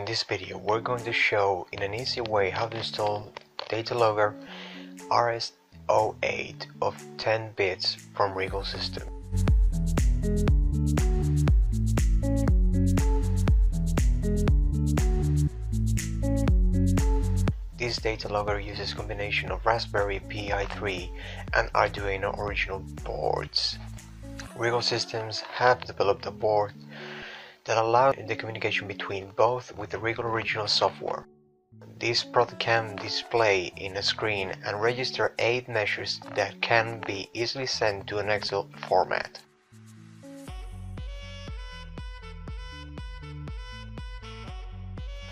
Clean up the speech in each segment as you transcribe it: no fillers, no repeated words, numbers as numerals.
In this video, we're going to show in an easy way how to install data logger RS-08 of 10 bits from Regal system. This data logger uses a combination of Raspberry Pi 3 and Arduino original boards. Regal Systems have developed a board that allows the communication between both with the Regal original software. This product can display in a screen and register 8 measures that can be easily sent to an Excel format.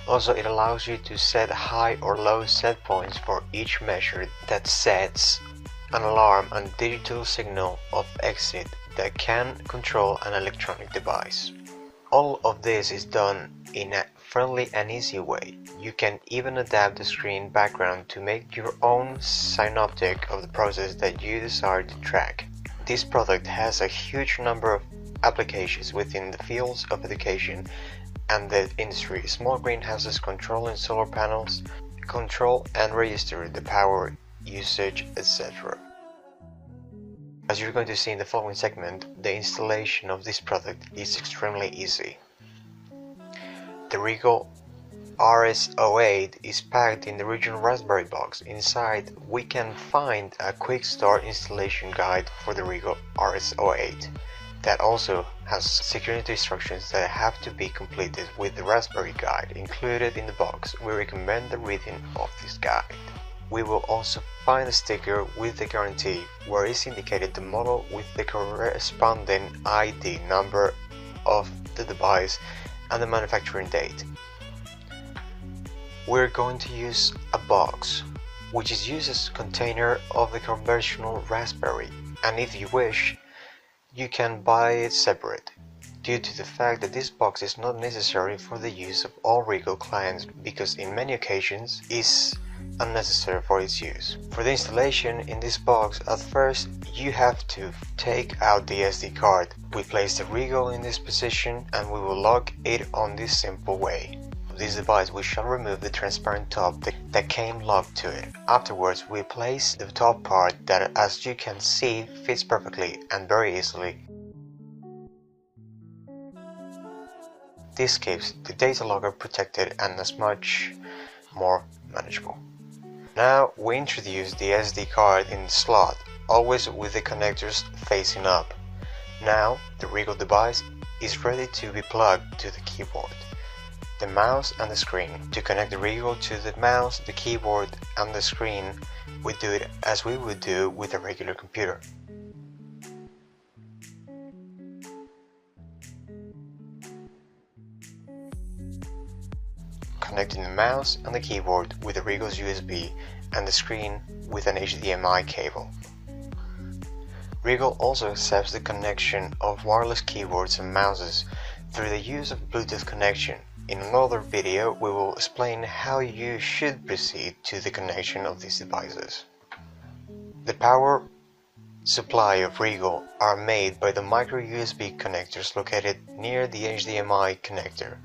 Also, it allows you to set high or low set points for each measure that sets an alarm and digital signal of exit that can control an electronic device. All of this is done in a friendly and easy way. You can even adapt the screen background to make your own synoptic of the process that you desire to track. This product has a huge number of applications within the fields of education and the industry. Small greenhouses controlling solar panels, control and register the power usage, etc. As you're going to see in the following segment, the installation of this product is extremely easy. The Regal RS-08 is packed in the original Raspberry box. Inside, we can find a quick start installation guide for the Regal RS-08 that also has security instructions that have to be completed with the Raspberry guide included in the box. We recommend the reading of this guide. We will also find a sticker with the guarantee where is indicated the model with the corresponding ID number of the device and the manufacturing date. We're going to use a box which is used as a container of the conventional Raspberry, and if you wish you can buy it separate, due to the fact that this box is not necessary for the use of all Regal clients because in many occasions is unnecessary for its use. For the installation in this box, at first you have to take out the SD card. We place the Regal in this position and we will lock it on this simple way. For this device we shall remove the transparent top that came locked to it. Afterwards we place the top part that, as you can see, fits perfectly and very easily. This keeps the data logger protected and as much more manageable. Now we introduce the SD card in the slot, always with the connectors facing up. Now the Regal device is ready to be plugged to the keyboard, the mouse and the screen. To connect the Regal to the mouse, the keyboard and the screen, we do it as we would do with a regular computer. Connecting the mouse and the keyboard with the Regal's USB and the screen with an HDMI cable. Regal also accepts the connection of wireless keyboards and mouses through the use of Bluetooth connection. In another video we will explain how you should proceed to the connection of these devices. The power supply of Regal are made by the micro USB connectors located near the HDMI connector.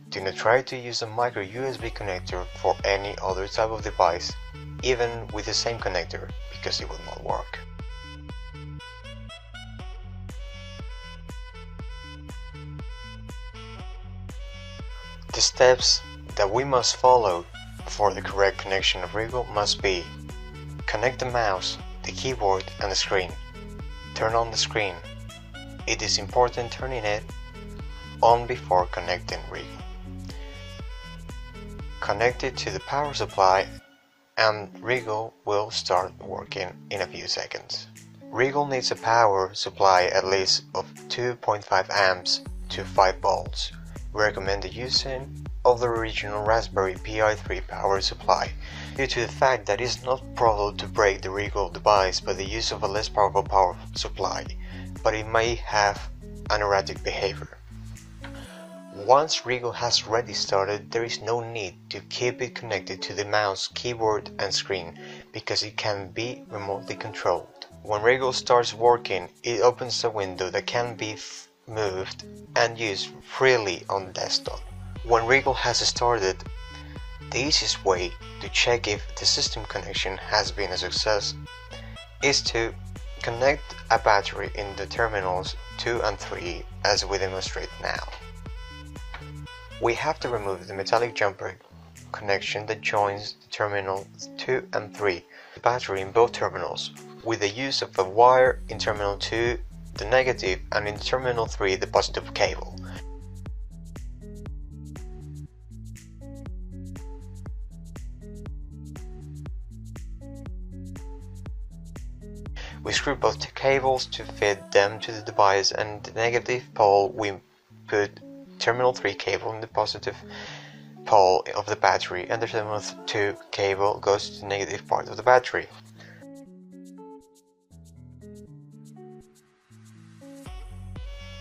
Do not try to use a micro USB connector for any other type of device, even with the same connector, because it will not work. The steps that we must follow for the correct connection of Regal must be: connect the mouse, the keyboard and the screen. Turn on the screen. It is important turning it on before connecting Regal. Connect it to the power supply and Regal will start working in a few seconds. Regal needs a power supply at least of 2.5 amps to 5 volts. We recommend the using of the original Raspberry Pi 3 power supply due to the fact that it is not probable to break the Regal device by the use of a less powerful power supply, but it may have an erratic behavior. Once Regal has already started, there is no need to keep it connected to the mouse, keyboard and screen because it can be remotely controlled. When Regal starts working, it opens a window that can be moved and used freely on the desktop. When Regal has started, the easiest way to check if the system connection has been a success is to connect a battery in the terminals 2 and 3 as we demonstrate now. We have to remove the metallic jumper connection that joins the terminals 2 and 3, the battery in both terminals, with the use of a wire in terminal 2, the negative, and in terminal 3 the positive cable. We screw both the cables to fit them to the device, and the negative pole we put terminal 3 cable in the positive pole of the battery, and the terminal 2 cable goes to the negative part of the battery.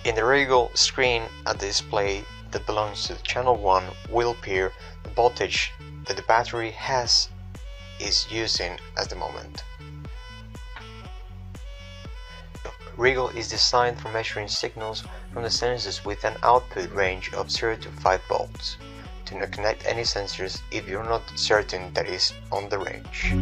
In the Regal screen, a display that belongs to channel 1 will appear the voltage that the battery is using at the moment. Regal is designed for measuring signals from the sensors with an output range of 0 to 5 volts. Do not connect any sensors if you're not certain that is on the range.